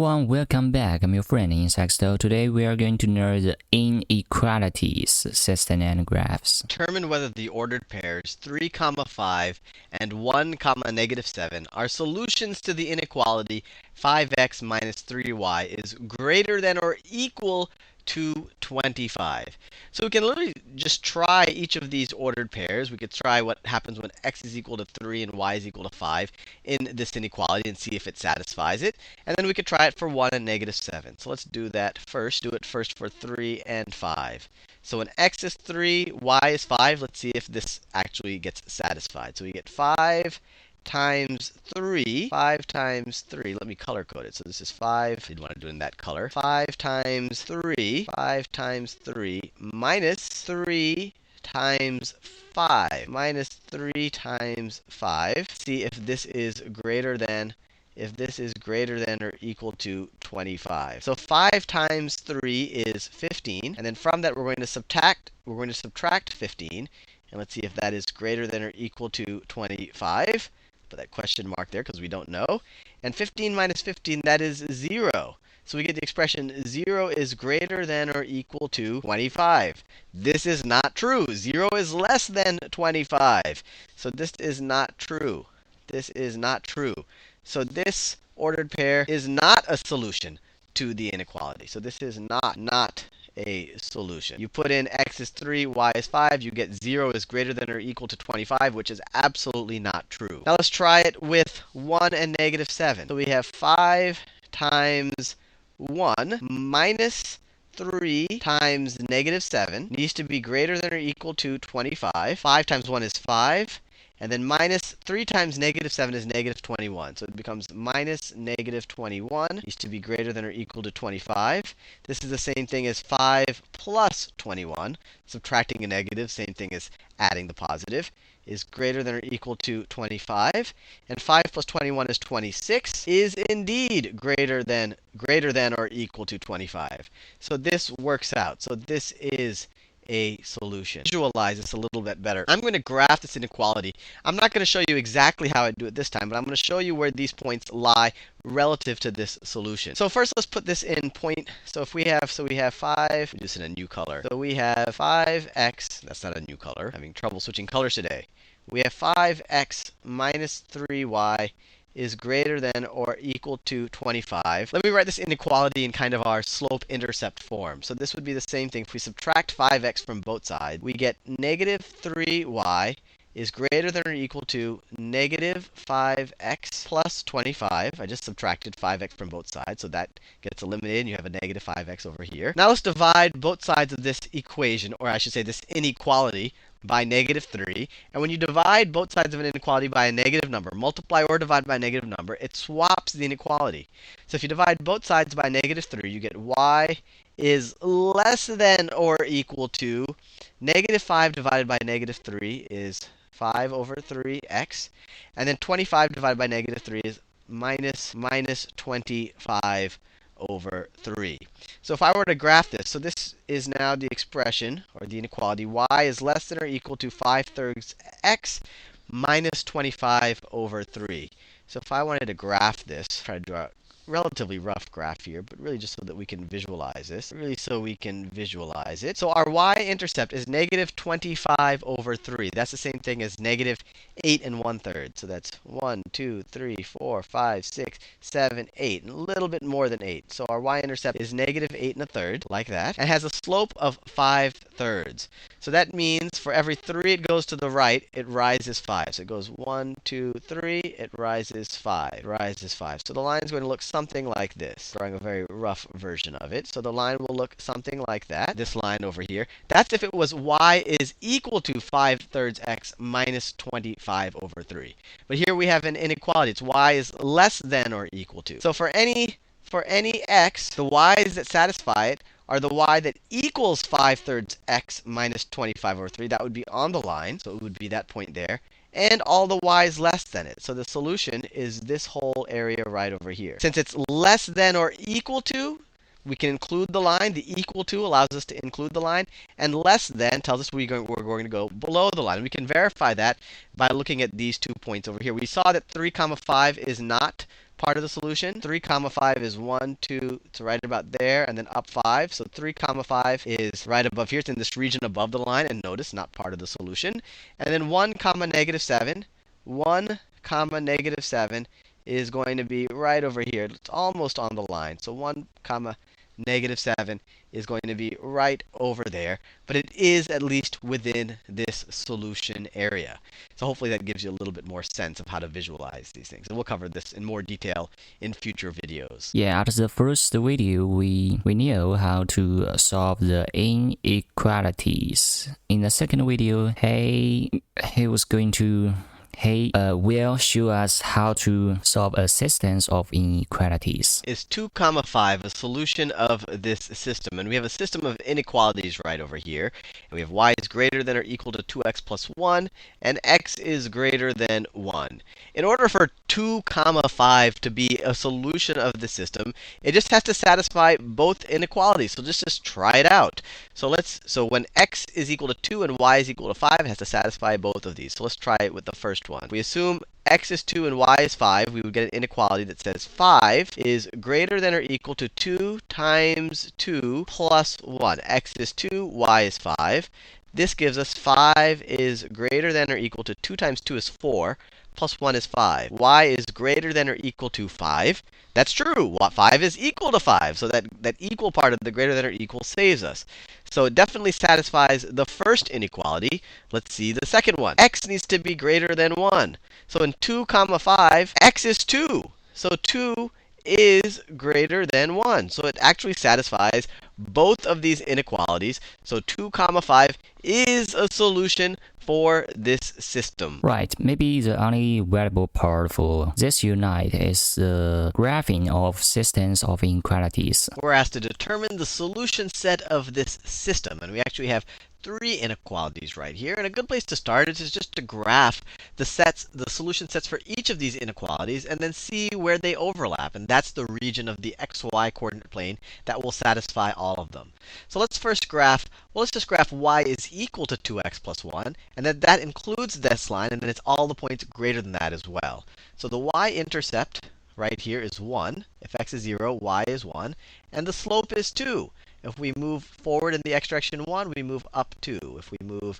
everyone, welcome back. I'm your friend Insecto. Today we are going to learn the inequalities system and graphs. Determine whether the ordered pairs 3, 5 and 1, -7 are solutions to the inequality 5x minus 3y is greater than or equal to 25. So we can literally just try each of these ordered pairs. We could try what happens when x is equal to 3 and y is equal to 5 in this inequality and see if it satisfies it. And then we could try it for 1 and -7. So let's do that first. Do it first for 3 and 5. So when x is 3, y is 5, let's see if this actually gets satisfied. So we get 5 times 3, 5 times 3. Let me color code it. So this is 5. You'd want to do it in that color. 5 times 3, 5 times 3 minus 3 times 5 minus 3 times 5. See if this is greater than or equal to 25. So 5 times 3 is 15, and then from that we're going to subtract 15, and let's see if that is greater than or equal to 25. Put that question mark there because we don't know. And 15 minus 15, that is 0. So we get the expression 0 is greater than or equal to 25. This is not true. 0 is less than 25. So this is not true. This is not true. So this ordered pair is not a solution to the inequality. So this is not a solution. You put in x is 3, y is 5, you get 0 is greater than or equal to 25, which is absolutely not true. Now let's try it with 1 and -7. So we have 5 times 1 minus 3 times -7 needs to be greater than or equal to 25. 5 times 1 is 5. And then minus 3 times -7 is -21. So it becomes minus -21 needs to be greater than or equal to 25. This is the same thing as 5 plus 21. Subtracting a negative, same thing as adding the positive, is greater than or equal to 25. And 5 plus 21 is 26, is indeed greater than or equal to 25. So this works out. So this is a solution. Visualize this a little bit better. I'm going to graph this inequality. I'm not going to show you exactly how I do it this time, but I'm going to show you where these points lie relative to this solution. So first let's put this in point. So if we have 5, just in a new color. So we have 5x, that's not a new color. I'm having trouble switching colors today. We have 5x minus 3y is greater than or equal to 25. Let me write this inequality in kind of our slope-intercept form. So this would be the same thing. If we subtract 5x from both sides, we get -3y is greater than or equal to -5x plus 25. I just subtracted 5x from both sides, so that gets eliminated, and you have a -5x over here. Now let's divide both sides of this equation, or I should say this inequality, by -3. And when you divide both sides of an inequality by a negative number, multiply or divide by a negative number, it swaps the inequality. So if you divide both sides by -3, you get y is less than or equal to -5 divided by -3 is 5 over 3x. And then 25 divided by -3 is minus 25 over 3. So if I were to graph this, so this is now the expression, or the inequality, y is less than or equal to 5/3 x minus 25 over 3. So if I wanted to graph this, try to draw a relatively rough graph here, but really just so that we can visualize this. So our y-intercept is -25 over 3. That's the same thing as -8 1/3. So that's 1, 2, 3, 4, 5, 6, 7, 8, and a little bit more than 8. So our y-intercept is -8 1/3, like that, and has a slope of 5/3. So that means for every 3 it goes to the right, it rises 5. So it goes 1, 2, 3, it rises 5. So the line is going to look something like this. Drawing a very rough version of it. So the line will look something like that. This line over here. That's if it was y is equal to 5/3 x minus 25 over 3. But here we have an inequality. It's y is less than or equal to. So for any x, the y's that satisfy it are the y that equals 5/3 x minus 25 over 3. That would be on the line. So it would be that point there. And all the y's less than it. So the solution is this whole area right over here. Since it's less than or equal to, we can include the line. The equal to allows us to include the line, and less than tells us we're going to go below the line. We can verify that by looking at these 2 points over here. We saw that 3 comma 5 is not part of the solution. 3 comma 5 is 1, 2, it's right about there, and then up 5. So 3 comma 5 is right above here. It's in this region above the line, and notice not part of the solution. And then 1 comma negative 7, 1 comma negative 7 is going to be right over here. It's almost on the line. So 1 comma negative 7 is going to be right over there, but it is at least within this solution area. So hopefully that gives you a little bit more sense of how to visualize these things. And we'll cover this in more detail in future videos. Yeah, at the first video, we know how to solve the inequalities. In the second video, he will show us how to solve a system of inequalities. Is 2 comma 5 a solution of this system? And we have a system of inequalities right over here. And we have y is greater than or equal to 2x plus 1, and x is greater than 1. In order for 2 comma 5 to be a solution of the system, it just has to satisfy both inequalities. So just try it out. So when x is equal to 2 and y is equal to 5, it has to satisfy both of these. So let's try it with the first one. We assume x is 2 and y is 5. We would get an inequality that says 5 is greater than or equal to 2 times 2 plus 1. X is 2, y is 5. This gives us 5 is greater than or equal to 2 times 2 is 4. Plus 1 is 5. Y is greater than or equal to 5. That's true. 5 is equal to 5. So that equal part of the greater than or equal saves us. So it definitely satisfies the first inequality. Let's see the second one. X needs to be greater than 1. So in 2 comma 5, x is 2. So 2 is greater than 1. So it actually satisfies both of these inequalities. So 2 comma 5 is a solution for this system. Right, maybe the only variable part for this unit is the graphing of systems of inequalities. We're asked to determine the solution set of this system, and we actually have 3 inequalities right here. And a good place to start is just to graph the solution sets for each of these inequalities, and then see where they overlap. And that's the region of the xy coordinate plane that will satisfy all of them. So let's just graph y is equal to 2x plus 1, and then that includes this line, and then it's all the points greater than that as well. So the y-intercept right here is 1. If x is 0, y is 1. And the slope is 2. If we move forward in the x direction 1, we move up 2. If we move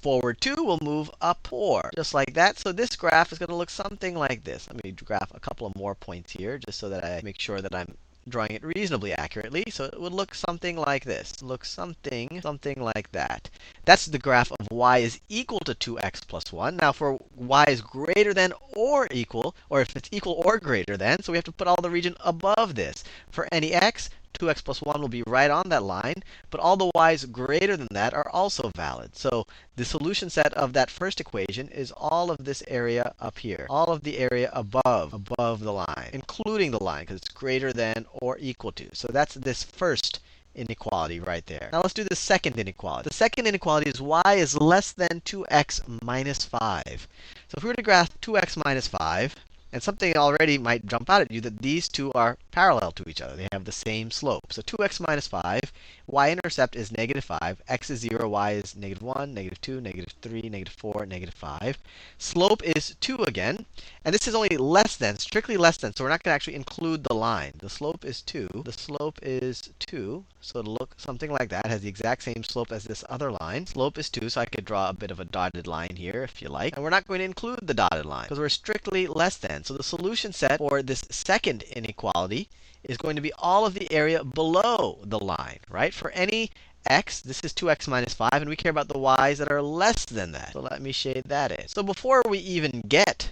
forward 2, we'll move up 4. Just like that. So this graph is going to look something like this. Let me graph a couple of more points here, just so that I make sure that I'm drawing it reasonably accurately. So it would look something like this. Look something like that. That's the graph of y is equal to 2x plus 1. Now for y is greater than or equal, or if it's equal or greater than, so we have to put all the region above this. For any x, 2x plus 1 will be right on that line, but all the y's greater than that are also valid. So the solution set of that first equation is all of this area up here, all of the area above the line, including the line, because it's greater than or equal to. So that's this first inequality right there. Now let's do the second inequality. The second inequality is y is less than 2x minus 5. So if we were to graph 2x minus 5, and something already might jump out at you, that these two are parallel to each other. They have the same slope. So 2x minus 5, y-intercept is negative 5, x is 0, y is negative 1, negative 2, negative 3, negative 4, negative 5. Slope is 2 again. And this is only less than, strictly less than, so we're not going to actually include the line. The slope is 2. The slope is 2. So it'll look something like that. It has the exact same slope as this other line. Slope is 2, so I could draw a bit of a dotted line here if you like. And we're not going to include the dotted line because we're strictly less than. So the solution set for this second inequality is going to be all of the area below the line, right? For any x, this is 2x minus 5, and we care about the y's that are less than that. So let me shade that in. So before we even get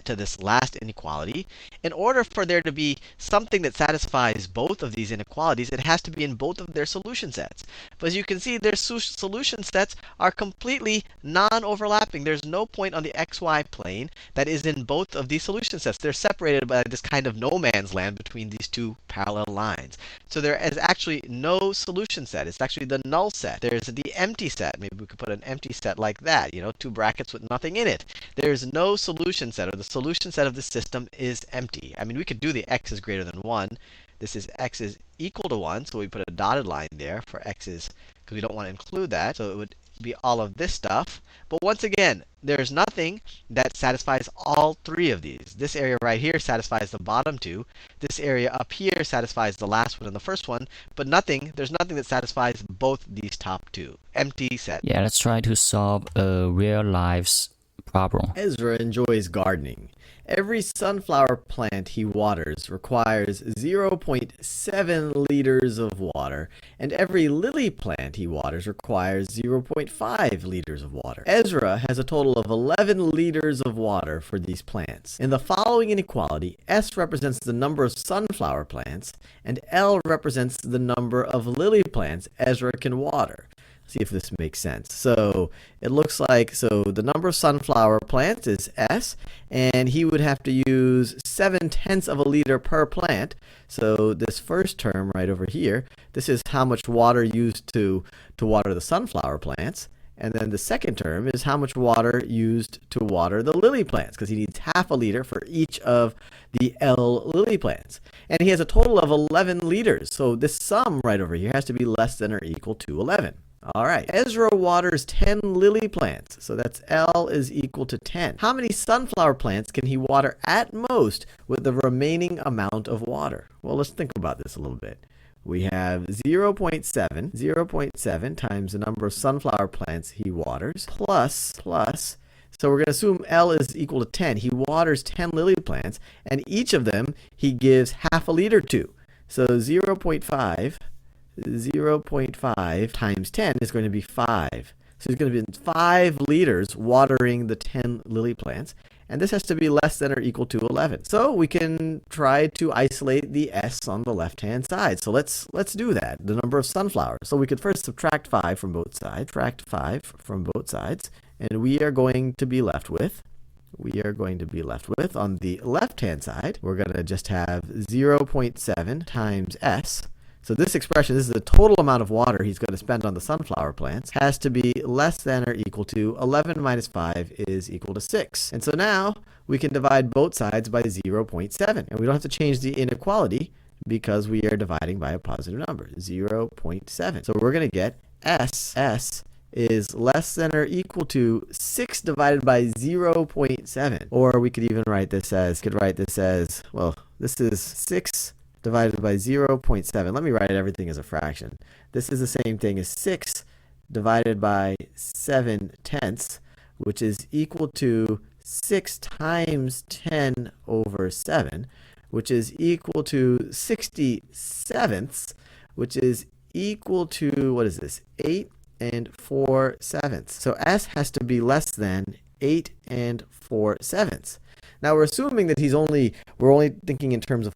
to this last inequality, in order for there to be something that satisfies both of these inequalities, it has to be in both of their solution sets. But as you can see, their solution sets are completely non-overlapping. There's no point on the xy plane that is in both of these solution sets. They're separated by this kind of no man's land between these two parallel lines. So there is actually no solution set. It's actually the null set. There's the empty set. Maybe we could put an empty set like that, 2 brackets with nothing in it. There's no solution set, or the solution set of the system is empty. I mean, we could do the x is greater than 1 This is x is equal to 1, so we put a dotted line there for x's because we don't want to include that. So it would be all of this stuff. But once again, there's nothing that satisfies all three of these. This area right here satisfies the bottom two. This area up here satisfies the last one and the first one. But there's nothing that satisfies both these top two. Empty set. Yeah, let's try to solve a real life problem. Ezra enjoys gardening. Every sunflower plant he waters requires 0.7 liters of water, and every lily plant he waters requires 0.5 liters of water. Ezra has a total of 11 liters of water for these plants. In the following inequality, S represents the number of sunflower plants, and L represents the number of lily plants Ezra can water. See if this makes sense. So it looks like, the number of sunflower plants is S, and he would have to use 7/10 of a liter per plant. So this first term right over here, this is how much water used to water the sunflower plants. And then the second term is how much water used to water the lily plants, because he needs half a liter for each of the L lily plants. And he has a total of 11 liters. So this sum right over here has to be less than or equal to 11. All right, Ezra waters 10 lily plants, so that's L is equal to 10. How many sunflower plants can he water at most with the remaining amount of water? Well, let's think about this a little bit. We have 0.7 times the number of sunflower plants he waters, plus, so we're going to assume L is equal to 10. He waters 10 lily plants, and each of them he gives half a liter to. So 0.5 times 10 is going to be 5. So he's going to be 5 liters watering the 10 lily plants. And this has to be less than or equal to 11. So we can try to isolate the S on the left-hand side. So let's do that, the number of sunflowers. So we could first subtract 5 from both sides. And we are going to be left with, on the left-hand side, we're going to just have 0.7 times S. So this expression, this is the total amount of water he's going to spend on the sunflower plants, has to be less than or equal to 11 minus 5 is equal to 6. And so now we can divide both sides by 0.7. And we don't have to change the inequality because we are dividing by a positive number, 0.7. So we're going to get S is less than or equal to 6 divided by 0.7. Or we could even write this as, well, this is 6 divided by 0.7. Let me write everything as a fraction. This is the same thing as 6 divided by 7/10, which is equal to 6 times 10 over 7, which is equal to 60/7, which is equal to, what is this, 8 4/7. So S has to be less than 8 4/7. Now we're assuming that we're only thinking in terms of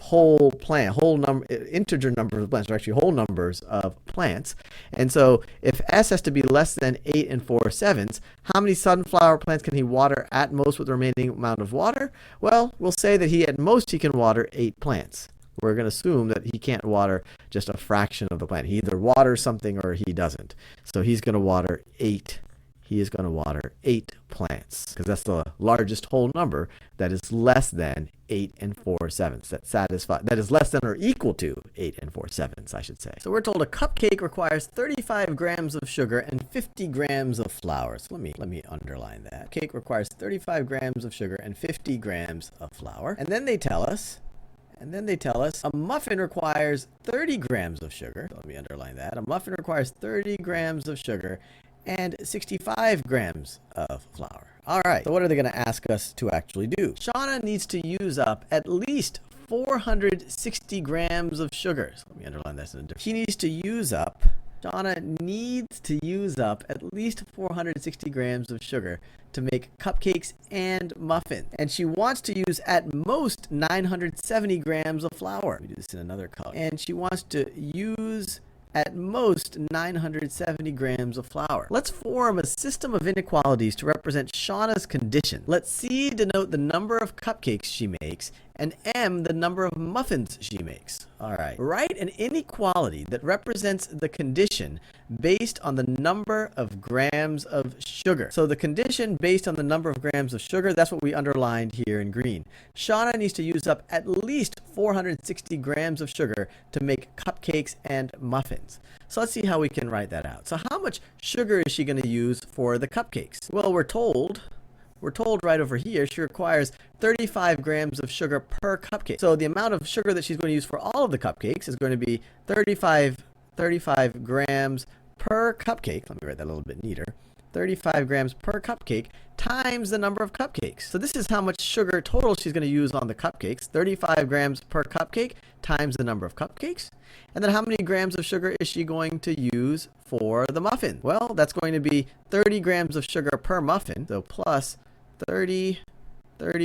integer numbers of plants, or actually whole numbers of plants. And so if S has to be less than 8 4/7, how many sunflower plants can he water at most with the remaining amount of water? Well, we'll say that at most he can water 8 plants. We're going to assume that he can't water just a fraction of the plant. He either waters something or he doesn't. So he's going to water 8. He is going to water 8 plants, because that's the largest whole number that is less than 8 4/7. That is less than or equal to 8 4/7, I should say. So we're told a cupcake requires 35 grams of sugar and 50 grams of flour. So let me underline that. Cake requires 35 grams of sugar and 50 grams of flour. And then they tell us a muffin requires 30 grams of sugar. So let me underline that. A muffin requires 30 grams of sugar and 65 grams of flour. All right, so what are they going to ask us to actually do? Shauna needs to use up at least 460 grams of sugar. So let me underline this. Shauna needs to use up at least 460 grams of sugar to make cupcakes and muffins. And she wants to use at most 970 grams of flour. Let me do this in another color. And she wants to use at most 970 grams of flour. Let's form a system of inequalities to represent Shauna's condition. Let C denote the number of cupcakes she makes, and m the number of muffins she makes. All right. Write an inequality that represents the condition based on the number of grams of sugar. So the condition based on the number of grams of sugar, that's what we underlined here in green. Shauna needs to use up at least 460 grams of sugar to make cupcakes and muffins. So let's see how we can write that out. So how much sugar is she going to use for the cupcakes? Well, we're told right over here she requires 35 grams of sugar per cupcake. So the amount of sugar that she's going to use for all of the cupcakes is going to be 35 grams per cupcake. Let me write that a little bit neater. 35 grams per cupcake times the number of cupcakes. So this is how much sugar total she's going to use on the cupcakes. 35 grams per cupcake times the number of cupcakes. And then how many grams of sugar is she going to use for the muffin? Well, that's going to be 30 grams of sugar per muffin. So plus 30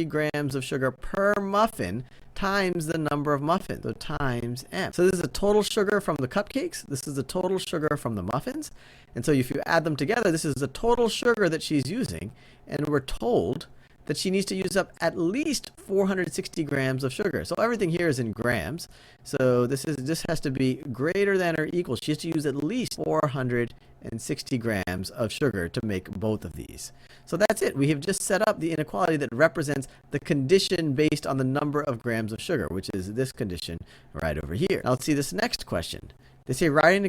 grams of sugar per muffin times the number of muffins, so times m. So this is the total sugar from the cupcakes. This is the total sugar from the muffins. And so if you add them together, this is the total sugar that she's using. And we're told that she needs to use up at least 460 grams of sugar. So everything here is in grams. So this has to be greater than or equal. She has to use at least 460 grams of sugar to make both of these. So that's it. We have just set up the inequality that represents the condition based on the number of grams of sugar, which is this condition right over here. Now let's see this next question. They say write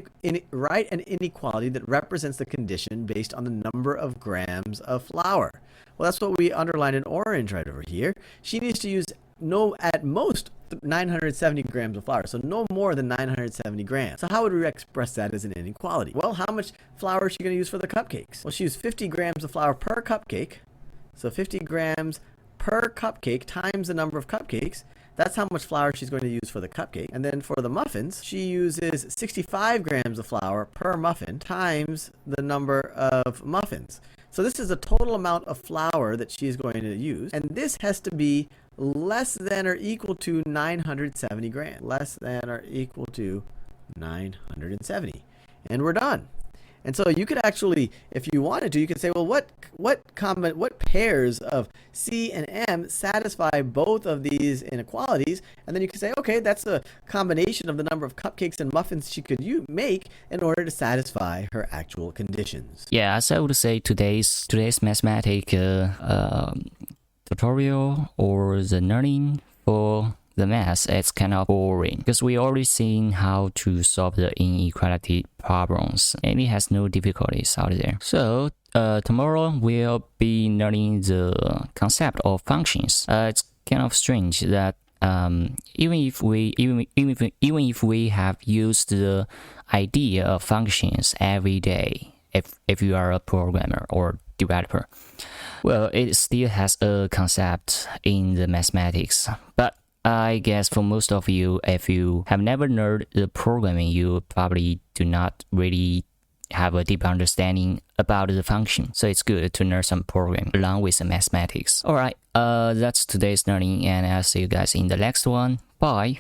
an inequality that represents the condition based on the number of grams of flour. Well, that's what we underlined in orange right over here. She needs to use at most 970 grams of flour, so no more than 970 grams. So how would we express that as an inequality? Well, how much flour is she going to use for the cupcakes? Well, she used 50 grams of flour per cupcake. So 50 grams per cupcake times the number of cupcakes. That's how much flour she's going to use for the cupcake. And then for the muffins, she uses 65 grams of flour per muffin times the number of muffins. So this is the total amount of flour that she's going to use. And this has to be less than or equal to 970 grams. Less than or equal to 970. And we're done. And so you could actually, if you wanted to, you could say, well, what pairs of C and M satisfy both of these inequalities? And then you could say, okay, that's a combination of the number of cupcakes and muffins she could make in order to satisfy her actual conditions. Yeah, so I would say today's mathematics tutorial or the learning for the math, it's kind of boring because we already seen how to solve the inequality problems and it has no difficulties out there. So tomorrow we'll be learning the concept of functions. It's kind of strange that even if we have used the idea of functions every day, if you are a programmer or developer, well, it still has a concept in the mathematics. But I guess for most of you, if you have never learned the programming, you probably do not really have a deep understanding about the function. So it's good to learn some programming along with the mathematics. Alright, that's today's learning and I'll see you guys in the next one. Bye!